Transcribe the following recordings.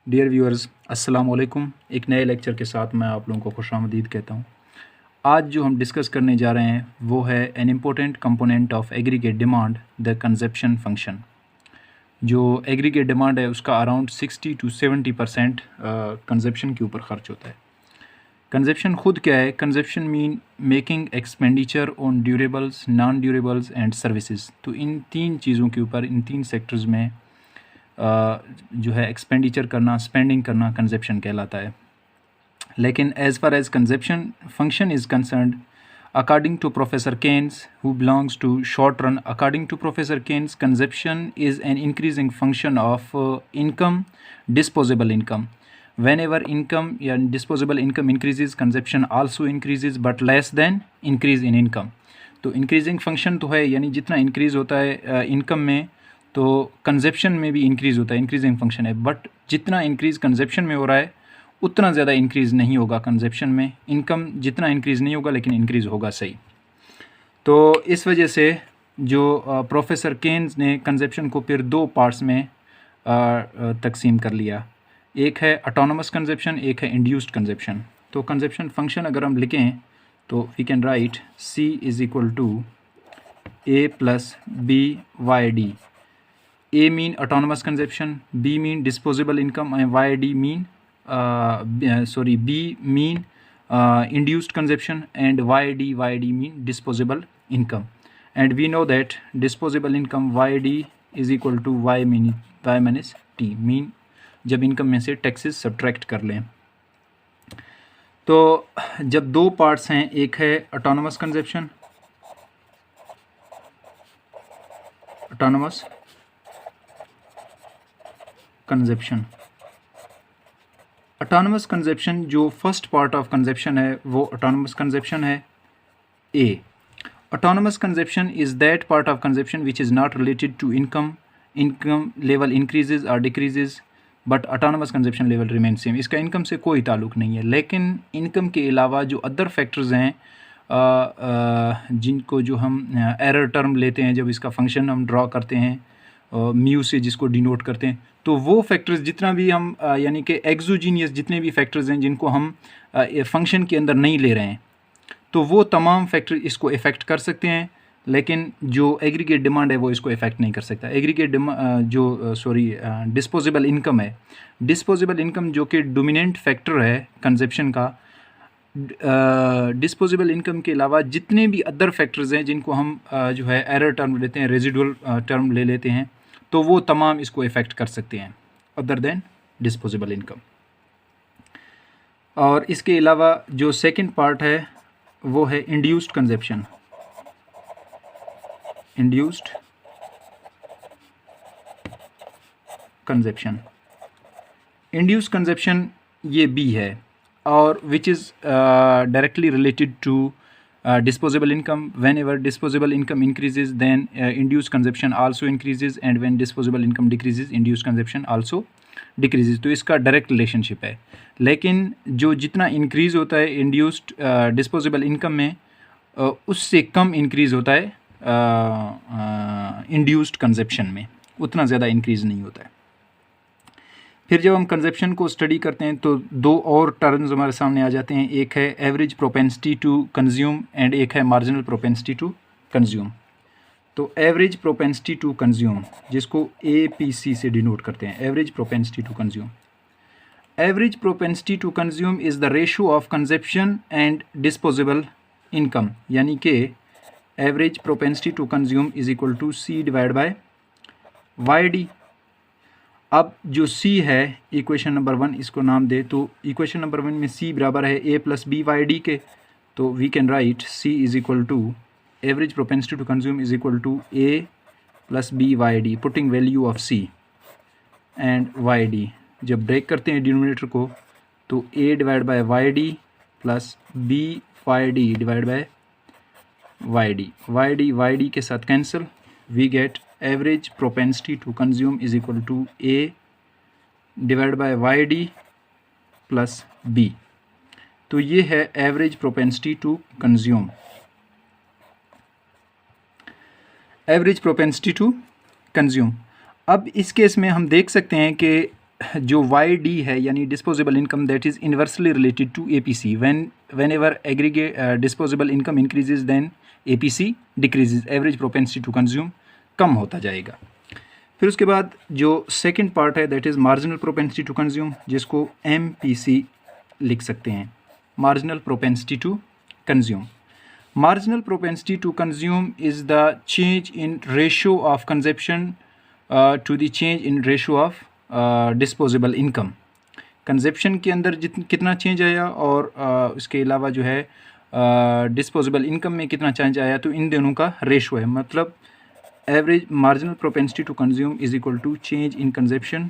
Dear viewers, अस्सलाम वालेकुम। एक नए लेक्चर के साथ मैं आप लोगों को खुशामदीद कहता हूँ। आज जो हम डिस्कस करने जा रहे हैं वो है N important component of aggregate demand, the consumption function. जो एग्रीगेट डिमांड है उसका अराउंड 60 to 70% कंजप्शन के ऊपर ख़र्च होता है। कंजप्शन खुद क्या है? Consumption mean making expenditure on durables, non durables and services. तो इन तीन चीज़ों के ऊपर, इन तीन सेक्टर्स में जो है एक्सपेंडिचर करना, स्पेंडिंग करना कंजप्शन कहलाता है। लेकिन as far as consumption function is concerned, according to Professor Keynes, who belongs to short run, according to Professor Keynes, consumption is an increasing function of income, disposable income. Whenever income या disposable income increases, consumption also increases, but less than increase in income. तो increasing function तो है, यानी जितना increase होता है income में, तो consumption में भी increase होता है, increasing function है, but जितना increase consumption में हो रहा है उतना ज़्यादा इंक्रीज़ नहीं होगा कंजप्शन में। इनकम जितना इंक्रीज़ नहीं होगा लेकिन इंक्रीज़ होगा सही। तो इस वजह से जो प्रोफेसर केन्स ने कंजप्शन को फिर दो पार्ट्स में तकसीम कर लिया। एक है ऑटोनोमस कंजप्शन, एक है इंड्यूस्ड कंजप्शन। तो कंजप्शन फंक्शन अगर हम लिखें तो we can write C is equal to A plus B Y D. A mean autonomous consumption, B mean disposable income and Y D mean B mean induced consumption and YD mean disposable income, and we know that disposable income YD is equal to Y minus T, mean जब income में से taxes subtract कर लें। तो जब दो parts हैं, एक है autonomous consumption, autonomous consumption, autonomous consumption जो फर्स्ट पार्ट ऑफ कंजप्शन है वो ऑटोनोमस कंजप्शन है A। Autonomous consumption is that part of consumption which is not related to income level increases और decreases, but autonomous consumption level remain same. इसका income से कोई ताल्लुक़ नहीं है, लेकिन इनकम के अलावा जो अदर फैक्टर्स हैं जिनको जो हम एरर टर्म लेते हैं जब इसका फंक्शन हम ड्रॉ करते हैं म्यू से, जिसको डिनोट करते हैं, तो वो फैक्टर्स जितना भी हम यानी कि एक्सोजीनियस जितने भी फैक्टर्स हैं जिनको हम फंक्शन के अंदर नहीं ले रहे हैं, तो वो तमाम फैक्टर इसको इफ़ेक्ट कर सकते हैं, लेकिन जो एग्रीगेट डिमांड है वो इसको इफ़ेक्ट नहीं कर सकता। एग्रीगेट डिस्पोजेबल इनकम है, डिस्पोजेबल इनकम जो कि डोमिनेंट फैक्टर है कंजप्शन का। डिस्पोजेबल इनकम के अलावा जितने भी अदर फैक्टर्स हैं जिनको हम जो है एरर टर्म लेते हैं, रेजिडुअल टर्म ले लेते हैं, तो वो तमाम इसको इफ़ेक्ट कर सकते हैं अदर देन डिस्पोजेबल इनकम। और इसके अलावा जो सेकंड पार्ट है वो है induced consumption. Induced consumption, induced consumption ये B है, और which is directly related to disposable income. Whenever disposable income increases, then induced consumption also increases, and when disposable income decreases, induced consumption also decreases. तो इसका direct relationship है, लेकिन जो जितना increase होता है इंड्यूस्ड डिस्पोजेबल इनकम में उससे कम इंक्रीज़ होता है इंड्यूस्ड कंजप्शन में, उतना ज़्यादा इंक्रीज़ नहीं होता है। फिर जब हम कंजप्शन को स्टडी करते हैं तो दो और टर्म्स हमारे सामने आ जाते हैं, एक है average propensity to consume and एक है मार्जिनल प्रोपेंसिटी टू कंज्यूम। तो एवरेज प्रोपेंसिटी टू कंज्यूम, जिसको APC से डिनोट करते हैं, average propensity to consume. Average propensity to consume is the ratio of consumption and disposable income, यानी कि average propensity to consume is equal to C divide by YD। अब जो C है equation number 1, इसको नाम दे, तो इक्वेशन नंबर 1 में C बराबर है A plus B Y D के, तो we can write C is equal to average propensity to consume is equal to A plus B Y D, putting value of C and Y D. जब break करते हैं denominator को तो A divide by Y D plus B Y D divide by Y D के साथ cancel, we get average propensity to consume is equal to A divide by YD plus B। तो ये है average propensity to consume, average propensity to consume. अब इस case में हम देख सकते हैं कि जो वाई डी है यानी disposable income that is inversely related to A P C. Whenever aggregate disposable income increases then A P C decreases, average propensity to consume कम होता जाएगा। फिर उसके बाद जो सेकंड पार्ट है that is marginal propensity to consume, जिसको M P C लिख सकते हैं, marginal propensity to consume. Marginal propensity to consume is the change in ratio of consumption to the change in ratio of disposable income। Consumption के अंदर कितना change आया और इसके अलावा जो है डिस्पोजेबल इनकम में कितना चेंज आया, तो इन दोनों का रेशो है। मतलब average marginal propensity to consume is equal to change in consumption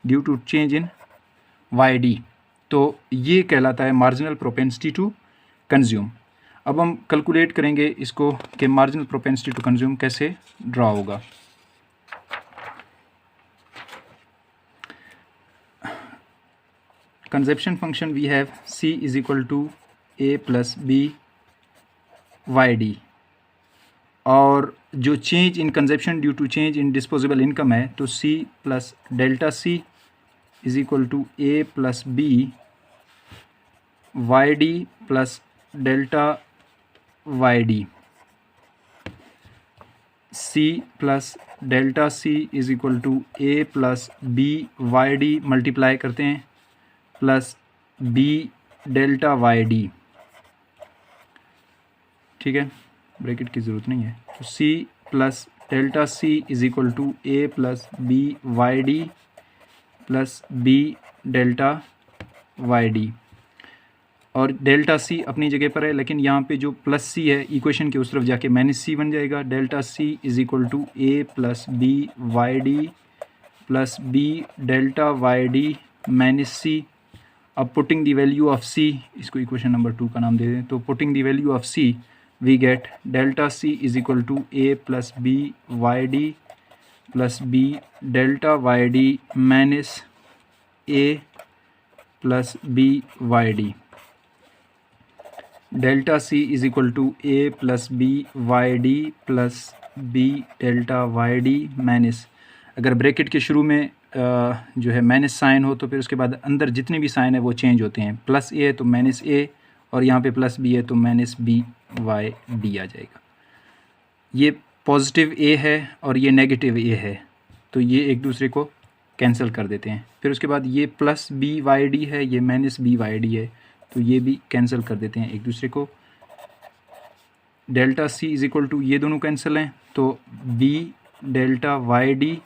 due to change in Y D. तो ये कहलाता है मार्जिनल प्रोपेंसिटी टू कंज्यूम। अब हम कैलकुलेट करेंगे इसको कि मार्जिनल प्रोपेंसिटी टू कंज्यूम कैसे ड्रा होगा। Consumption function we have C is equal to A plus B Y D, और जो change in consumption due to change in disposable income है तो C plus delta C is equal to A plus B Y D plus delta Y D. C plus delta C is equal to A plus B Y D multiply करते हैं plus B delta Y D. ठीक है, bracket की ज़रूरत नहीं है। तो C plus delta C is equal to A plus B Y D plus B delta Y D, और डेल्टा C अपनी जगह पर है, लेकिन यहाँ पे जो प्लस C है इक्वेशन के उस तरफ जाके माइनस C बन जाएगा। Delta C is equal to A plus B Y D plus B delta Y D minus C। अब putting the value of C, इसको इक्वेशन नंबर 2 का नाम दे दें, तो putting the value of C we get delta C is equal to A plus B Y D plus B delta Y D minus A plus B Y D. Delta C is equal to A plus B Y D plus B delta Y D minus, अगर bracket के शुरू में जो है minus sign हो तो फिर उसके बाद अंदर जितने भी साइन है वो चेंज होते हैं। प्लस A है तो माइनस A, और यहाँ पे प्लस B है तो माइनस B वाई डी आ जाएगा। ये पॉजिटिव A है और ये नेगेटिव A है, तो ये एक दूसरे को कैंसिल कर देते हैं। फिर उसके बाद ये प्लस B वाई डी है, ये माइनस B वाई डी है, तो ये भी कैंसिल कर देते हैं एक दूसरे को। Delta C is equal to ये दोनों कैंसिल हैं तो B डेल्टा वाई डी,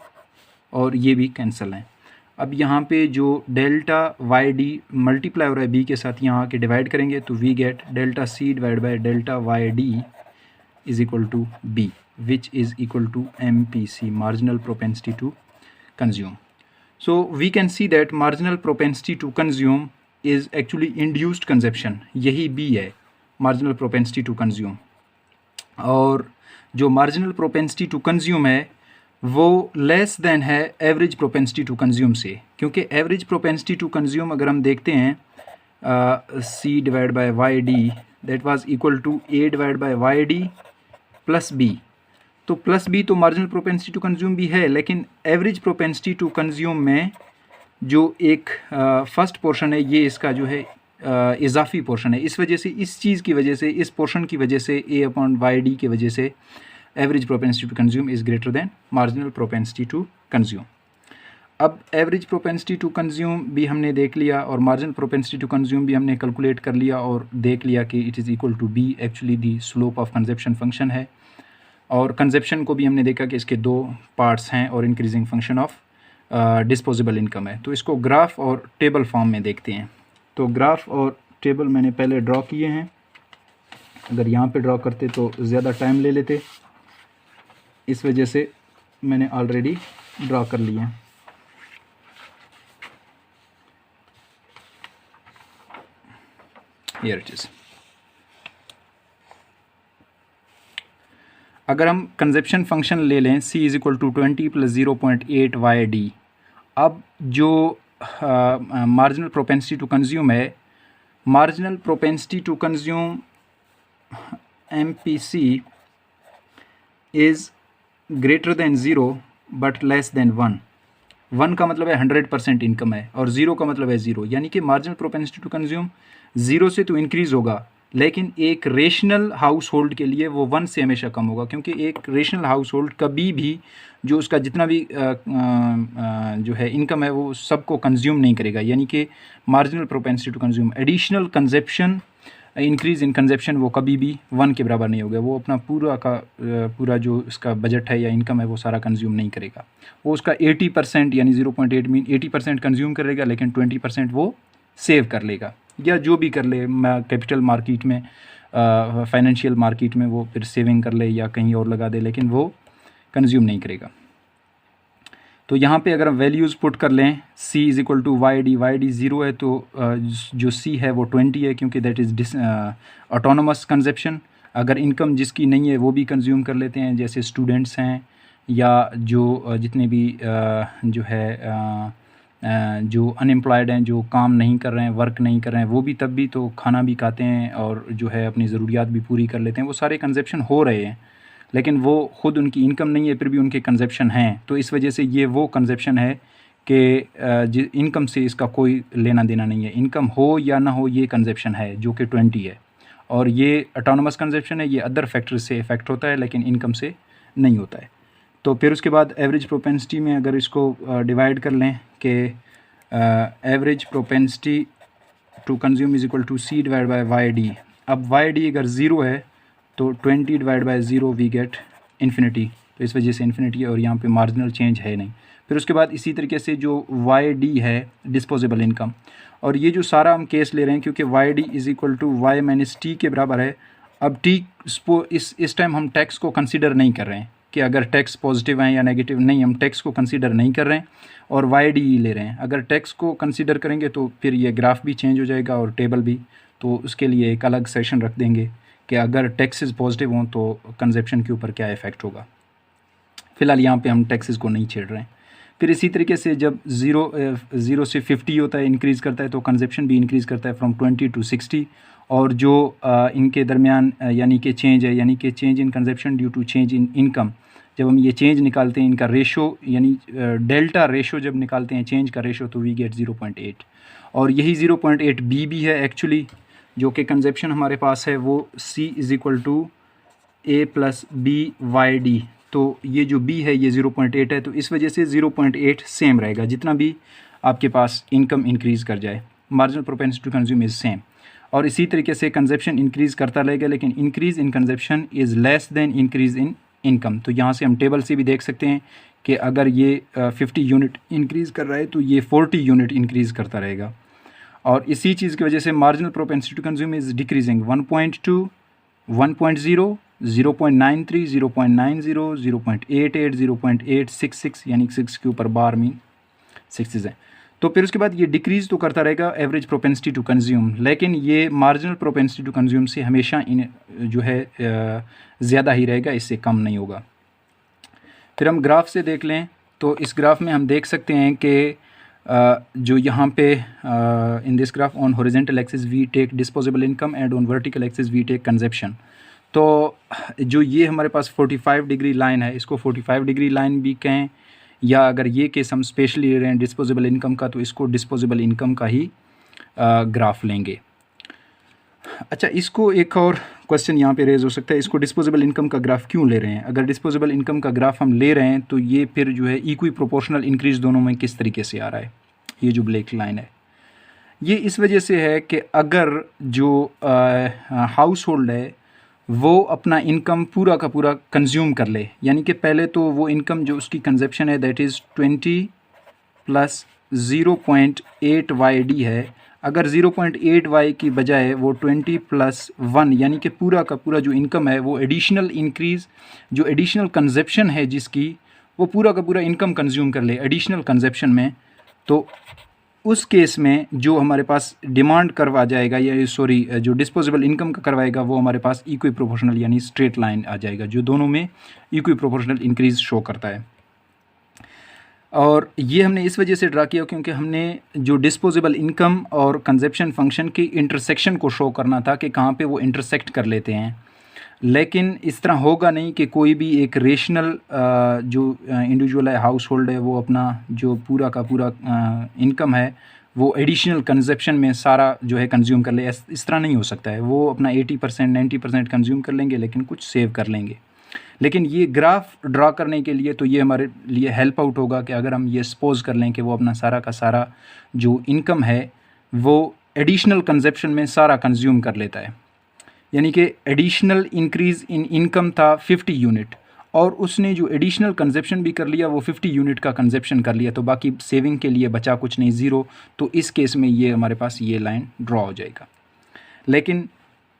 और ये भी कैंसिल हैं। अब यहाँ पे जो डेल्टा वाई डी मल्टीप्लाई हो रहा है B के साथ, यहाँ आके डिवाइड करेंगे तो we get delta C divide by delta Y D is equal to B, which is equal to MPC, marginal propensity to consume. So we can see that marginal propensity to consume is actually induced consumption, यही B है marginal propensity to consume. और जो marginal propensity to consume है वो less than है average propensity to consume से, क्योंकि average propensity to consume अगर हम देखते हैं C divide by Y D that was equal to A divide by Y D plus B, तो प्लस B तो मार्जिनल प्रोपेंसिटी टू कंज्यूम भी है, लेकिन एवरेज प्रोपेंसिटी टू कंज्यूम में जो एक फर्स्ट पोर्शन है ये इसका जो है इजाफी पोर्शन है। इस वजह से, इस चीज़ की वजह से, इस पोर्शन की वजह से A अपॉन वाई डी की वजह से average propensity to consume is greater than marginal propensity to consume. अब एवरेज प्रोपेंसिटी टू कंज्यूम भी हमने देख लिया और मार्जिनल प्रोपेंसिटी टू कंज्यूम भी हमने कैलकुलेट कर लिया और देख लिया कि it is equal to B actually the slope of consumption function है। और कंजप्शन को भी हमने देखा कि इसके 2 पार्ट्स हैं और increasing function of disposable income है। तो इसको ग्राफ और टेबल फॉर्म में देखते हैं। तो ग्राफ और टेबल मैंने पहले ड्रॉ किए हैं, अगर यहाँ पे ड्रॉ करते तो ज़्यादा टाइम ले लेते, इस वजह से मैंने ऑलरेडी ड्रॉ कर लिए हैं। Here it is. अगर हम कंजप्शन फंक्शन ले लें C is equal to 20 plus 0.8 Y D, अब जो मार्जिनल प्रोपेंसिटी टू कंज्यूम है, marginal propensity to consume MPC is greater than 0 but less than 1, 1 का मतलब है 100% इनकम है और 0 का मतलब है 0, यानी कि मार्जिनल प्रोपेंसिटी टू कंज्यूम 0 से तो इंक्रीज़ होगा, लेकिन एक रेशनल हाउस होल्ड के लिए वो 1 से हमेशा कम होगा, क्योंकि एक रेशनल हाउस होल्ड कभी भी जो उसका जितना भी जो है इनकम है वो सबको कंज्यूम नहीं करेगा, यानी कि marginal propensity to consume additional consumption increase in consumption वो कभी भी 1 के बराबर नहीं होगा। वो अपना पूरा का पूरा जो इसका बजट है या इनकम है वो सारा कंज्यूम नहीं करेगा। वो उसका 80% यानी 0.8 मीन 80% कंज्यूम करेगा, लेकिन 20% वो सेव कर लेगा या जो भी कर ले, कैपिटल मार्केट में फाइनेंशियल मार्केट में वो फिर सेविंग कर ले या कहीं और लगा दे, लेकिन वो कंज्यूम नहीं करेगा। तो यहाँ पे अगर हम वैल्यूज़ पुट कर लें C is equal to Y D 0 है तो जो C है वो 20 है, क्योंकि दैट इज़ ऑटोनोमस कंजप्शन। अगर इनकम जिसकी नहीं है वो भी कंज्यूम कर लेते हैं, जैसे स्टूडेंट्स हैं या जो जितने भी जो है जो अनएम्प्लॉयड हैं, जो काम नहीं कर रहे हैं, वर्क नहीं कर रहे हैं, वो भी तब भी तो खाना भी खाते हैं और जो है अपनी ज़रूरियात भी पूरी कर लेते हैं। वो सारे कंजप्शन हो रहे हैं, लेकिन वो ख़ुद उनकी इनकम नहीं है, फिर भी उनके कंजप्शन हैं। तो इस वजह से ये वो कंजप्शन है कि इनकम से इसका कोई लेना देना नहीं है। इनकम हो या ना हो ये कंजप्शन है जो कि 20 है, और ये ऑटोनोमस कंजप्शन है, ये अदर फैक्टर से इफ़ेक्ट होता है लेकिन इनकम से नहीं होता है। तो फिर उसके बाद एवरेज प्रोपेंसिटी में अगर इसको डिवाइड कर लें कि average propensity to consume is equal to C divide by Y D. अब वाई डी अगर 0 है तो 20 divide by 0 we get infinity, तो इस वजह से इन्फिनिटी है और यहाँ पे मार्जिनल चेंज है नहीं। फिर उसके बाद इसी तरीके से जो वाई डी है डिस्पोजेबल इनकम, और ये जो सारा हम केस ले रहे हैं क्योंकि Y D is equal to Y minus T के बराबर है। अब टी इस टाइम हम टैक्स को कंसिडर नहीं कर रहे हैं कि अगर टैक्स पॉजिटिव है या नेगेटिव, नहीं, हम टैक्स को कंसिडर नहीं कर रहे हैं और वाई डी ले रहे हैं। अगर टैक्स को कंसिडर करेंगे तो फिर ये ग्राफ भी चेंज हो जाएगा और टेबल भी, तो उसके लिए एक अलग सेशन रख देंगे कि अगर टैक्सेस पॉजिटिव हों तो कंजप्शन के ऊपर क्या इफ़ेक्ट होगा। फ़िलहाल यहाँ पे हम टैक्सेस को नहीं छेड़ रहे हैं। फिर इसी तरीके से जब 0 से 50 होता है, इंक्रीज़ करता है, तो कंजप्शन भी इंक्रीज़ करता है फ्रॉम 20 to 60। और जो इनके दरमियान यानी कि चेंज है, यानी कि change in consumption due to change in income, जब हम ये चेंज निकालते हैं इनका रेशो यानी डेल्टा रेशो जब निकालते हैं चेंज का रेशो, तो वी गेट 0.8। और यही 0.8 बी भी है एक्चुअली, जो कि कंजप्शन हमारे पास है वो C is equal to A plus B Y D. तो ये जो B है ये 0.8 है, तो इस वजह से 0.8 सेम रहेगा जितना भी आपके पास इनकम इंक्रीज़ कर जाए। Marginal propensity to consume is same. और इसी तरीके से कंजप्शन इंक्रीज़ करता रहेगा, लेकिन increase in consumption is less than increase in income. तो यहाँ से हम टेबल से भी देख सकते हैं कि अगर ये 50 यूनिट इंक्रीज़ कर रहा है तो ये 40 यूनिट इंक्रीज़ करता रहेगा। और इसी चीज़ की वजह से marginal propensity to consume is decreasing 1.2, 1.0, 0.93, 0.90, 0.88, 0.866, यानी 6 के ऊपर बार मीन 6 हैं। तो फिर उसके बाद ये डिक्रीज़ तो करता रहेगा एवरेज प्रोपेंसिटी टू कंज्यूम, लेकिन ये मार्जिनल प्रोपेंसिटी टू कंज्यूम से हमेशा जो है ज़्यादा ही रहेगा, इससे कम नहीं होगा। फिर हम ग्राफ से देख लें तो इस ग्राफ में हम देख सकते हैं कि जो यहाँ पे in this graph on horizontal axis we take disposable income and on vertical axis we take consumption. तो जो ये हमारे पास 45 डिग्री लाइन है, इसको 45 डिग्री लाइन भी कहें, या अगर ये केस हम स्पेशली ले रहे हैं डिस्पोजेबल इनकम का, तो इसको डिस्पोजेबल इनकम का ही ग्राफ लेंगे। अच्छा, इसको एक और क्वेश्चन यहाँ पे रेज हो सकता है, इसको डिस्पोजेबल इनकम का ग्राफ क्यों ले रहे हैं? अगर डिस्पोजेबल इनकम का ग्राफ हम ले रहे हैं तो ये फिर जो है इक्वी प्रोपोर्शनल इंक्रीज दोनों में किस तरीके से आ रहा है, ये जो ब्लैक लाइन है, ये इस वजह से है कि अगर जो हाउस होल्ड है वो अपना इनकम पूरा का पूरा कंज्यूम कर ले, यानी कि पहले तो वो इनकम जो उसकी कंजप्शन है that is 20 plus 0.8 Y D है, अगर 0.8 वाई की बजाय वो 20 प्लस 1 यानी कि पूरा का पूरा जो इनकम है वो एडिशनल इंक्रीज़, जो एडिशनल कंजप्शन है जिसकी, वो पूरा का पूरा इनकम कंज्यूम कर ले एडिशनल कंजप्शन में, तो उस केस में जो हमारे पास डिमांड करवा जाएगा या सॉरी जो डिस्पोजेबल इनकम का करवाएगा वो हमारे पास इक्वी प्रोपोर्शनल यानी स्ट्रेट लाइन आ जाएगा, जो दोनों में इक्वी प्रोपोर्शनल इंक्रीज़ शो करता है। और ये हमने इस वजह से ड्रा किया क्योंकि हमने जो डिस्पोजेबल इनकम और कंजप्शन फंक्शन की इंटरसेक्शन को शो करना था कि कहाँ पे वो इंटरसेक्ट कर लेते हैं। लेकिन इस तरह होगा नहीं कि कोई भी एक रेशनल जो इंडिविजुअल है, हाउस होल्ड है, वो अपना जो पूरा का पूरा इनकम है वो एडिशनल कंजप्शन में सारा जो है कंज्यूम कर ले। इस तरह नहीं हो सकता है। वो अपना 80% 90% कंज्यूम कर लेंगे लेकिन कुछ सेव कर लेंगे। लेकिन ये ग्राफ ड्रा करने के लिए तो ये हमारे लिए हेल्प आउट होगा कि अगर हम ये सपोज कर लें कि वो अपना सारा का सारा जो इनकम है वो एडिशनल कंजप्शन में सारा कंज्यूम कर लेता है, यानी कि एडिशनल इंक्रीज़ इन इनकम था 50 यूनिट और उसने जो एडिशनल कंजप्शन भी कर लिया वो 50 यूनिट का कंजप्शन कर लिया, तो बाकी सेविंग के लिए बचा कुछ नहीं, ज़ीरो। तो इस केस में ये हमारे पास ये लाइन ड्रॉ हो जाएगा। लेकिन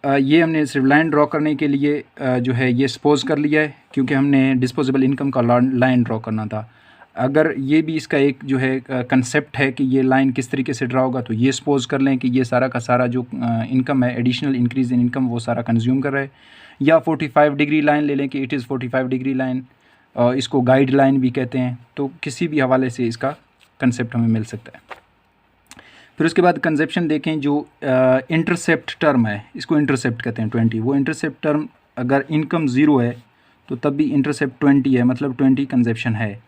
ये हमने सिर्फ लाइन ड्रॉ करने के लिए जो है ये सपोज कर लिया है, क्योंकि हमने डिस्पोजेबल इनकम का लाइन ड्रॉ करना था। अगर ये भी इसका एक जो है कंसेप्ट है कि ये लाइन किस तरीके से ड्रा होगा, तो ये सपोज कर लें कि ये सारा का सारा जो इनकम है, एडिशनल इंक्रीज़ इन इनकम, वो सारा कंज्यूम कर रहा है। या 45 डिग्री लाइन ले लें कि इट इज़ 45 डिग्री लाइन, इसको गाइड लाइन भी कहते हैं। तो किसी भी हवाले से इसका कंसेप्ट हमें मिल सकता है। फिर उसके बाद कंजप्शन देखें, जो इंटरसेप्ट टर्म है, इसको इंटरसेप्ट कहते हैं 20। वो इंटरसेप्ट टर्म अगर इनकम ज़ीरो है तो तब भी इंटरसेप्ट 20 है, मतलब 20 कंजप्शन है।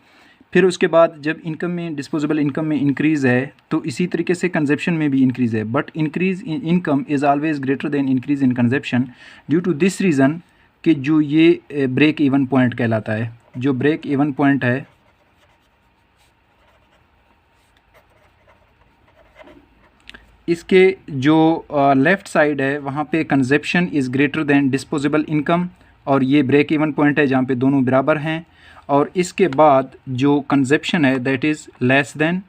फिर उसके बाद जब इनकम में, डिस्पोजेबल इनकम में इंक्रीज़ है तो इसी तरीके से कंजप्शन में भी इंक्रीज़ है, but increase in income is always greater than increase in consumption due to this reason कि जो ये ब्रेक इवन पॉइंट कहलाता है। जो ब्रेक इवन पॉइंट है इसके जो लेफ़्ट साइड है वहाँ पे consumption is greater then disposable income, और ये ब्रेक इवन पॉइंट है जहाँ पे दोनों बराबर हैं। और इसके बाद जो कंजप्शन है that is less then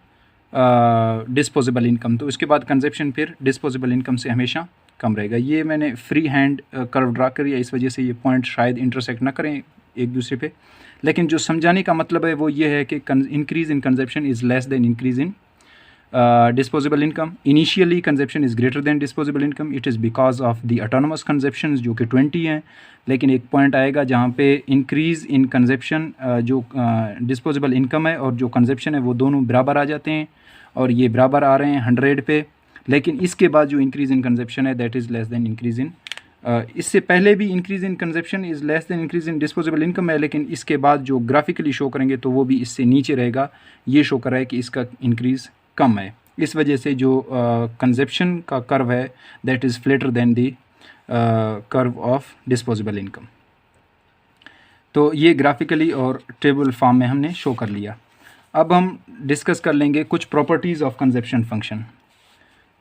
disposable income, तो इसके बाद कंजप्शन फिर डिस्पोजेबल इनकम से हमेशा कम रहेगा। ये मैंने फ्री हैंड कर्व ड्रा करी है, इस वजह से ये पॉइंट शायद इंटरसेक्ट ना करें एक दूसरे पे, लेकिन जो समझाने का मतलब है वो ये है कि increase in consumption is less than increase in disposable income. Initially consumption is greater than disposable income. It is because of the autonomous consumptions जो कि 20 हैं, लेकिन एक पॉइंट आएगा जहाँ पे इंक्रीज़ इन कंजप्शन जो डिस्पोजेबल इनकम है और जो कंजप्शन है वो दोनों बराबर आ जाते हैं, और ये बराबर आ रहे हैं 100 पे। लेकिन इसके बाद जो इंक्रीज़ इन कंजप्शन है that is less than increase इन, इससे पहले भी increase in consumption is less than increase in disposable income है, लेकिन इसके बाद जो ग्राफिकली शो करेंगे तो वो भी इससे नीचे रहेगा। ये शो कर रहा है कि इसका इंक्रीज़ कम है, इस वजह से जो कंजप्शन का कर्व है that is flatter than the curve of disposable income. तो ये ग्राफिकली और टेबल फॉर्म में हमने शो कर लिया। अब हम डिस्कस कर लेंगे कुछ प्रॉपर्टीज़ ऑफ कंजप्शन फंक्शन।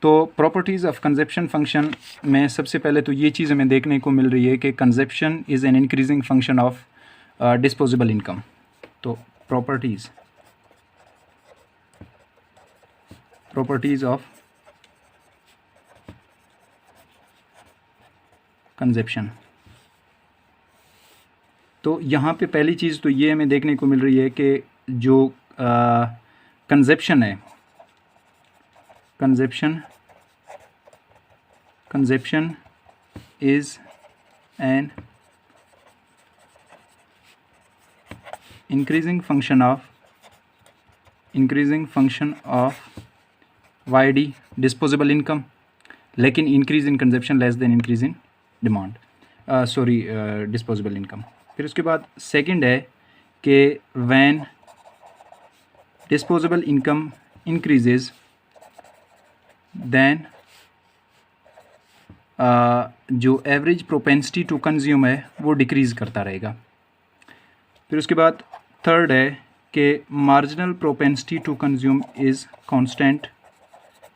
तो प्रॉपर्टीज़ ऑफ कंजप्शन फंक्शन में सबसे पहले तो ये चीज़ हमें देखने को मिल रही है कि consumption is an increasing function of disposable income. तो प्रॉपर्टीज़ ऑफ कंजप्शन, तो यहाँ पे पहली चीज़ तो ये हमें देखने को मिल रही है कि जो कंजप्शन है, consumption is an increasing function of YD disposable income, लेकिन increase in consumption less than increase in demand, disposable income. फिर उसके बाद सेकंड है कि when disposable income increases then जो एवरेज प्रोपेंसिटी टू कंज्यूम है वो डिक्रीज़ करता रहेगा। फिर उसके बाद थर्ड है कि marginal propensity to consume is constant,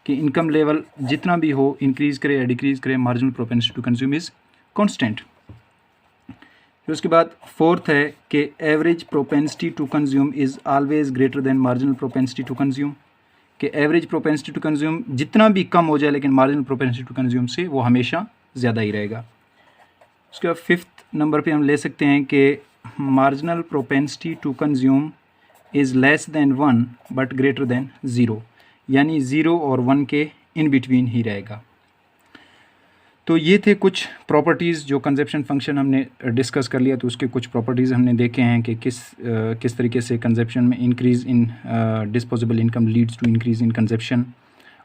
कि इनकम लेवल जितना भी हो इंक्रीज़ करे या डिक्रीज़ करे, marginal propensity to consume is constant. फिर उसके बाद फोर्थ है कि average propensity to consume is always greater than marginal propensity to consume, कि एवरेज प्रोपेंसिटी टू कंज्यूम जितना भी कम हो जाए लेकिन मार्जिनल प्रोपेंसिटी टू कंज्यूम से वो हमेशा ज़्यादा ही रहेगा। उसके बाद फिफ्थ नंबर पे हम ले सकते हैं कि marginal propensity to consume is less than 1 but greater than 0, यानी 0 और 1 के इन बिटवीन ही रहेगा। तो ये थे कुछ प्रॉपर्टीज़ जो कंजप्शन फंक्शन हमने डिस्कस कर लिया। तो उसके कुछ प्रॉपर्टीज़ हमने देखे हैं कि किस तरीके से कंजप्शन में increase in disposable income leads to increase in consumption,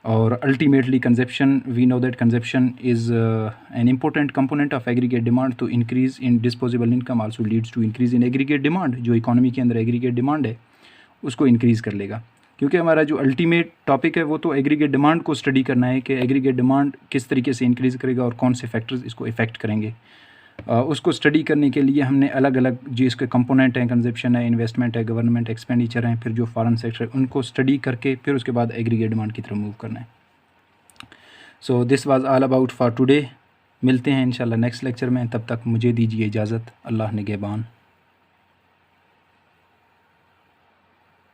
और ultimately consumption, we know that consumption is an important component of aggregate demand. तो increase in disposable income also leads to increase in aggregate demand. जो economy के अंदर aggregate demand है उसको increase कर लेगा, क्योंकि हमारा जो अल्टीमेट टॉपिक है वो तो एग्रीगेट डिमांड को स्टडी करना है कि एग्रीगेट डिमांड किस तरीके से इंक्रीज़ करेगा और कौन से फैक्टर्स इसको इफ़ेक्ट करेंगे। उसको स्टडी करने के लिए हमने अलग अलग जो इसके कंपोनेंट हैं, कंजप्शन है, इन्वेस्टमेंट है, गवर्नमेंट एक्सपेंडिचर हैं, फिर जो फॉरेन सेक्टर है, उनको स्टडी करके फिर उसके बाद एग्रीगेट डिमांड की तरफ मूव करना है। So this was all about for today. मिलते हैं इंशाल्लाह नेक्स्ट लेक्चर में, तब तक मुझे दीजिए इजाज़त। अल्लाह निगहबान।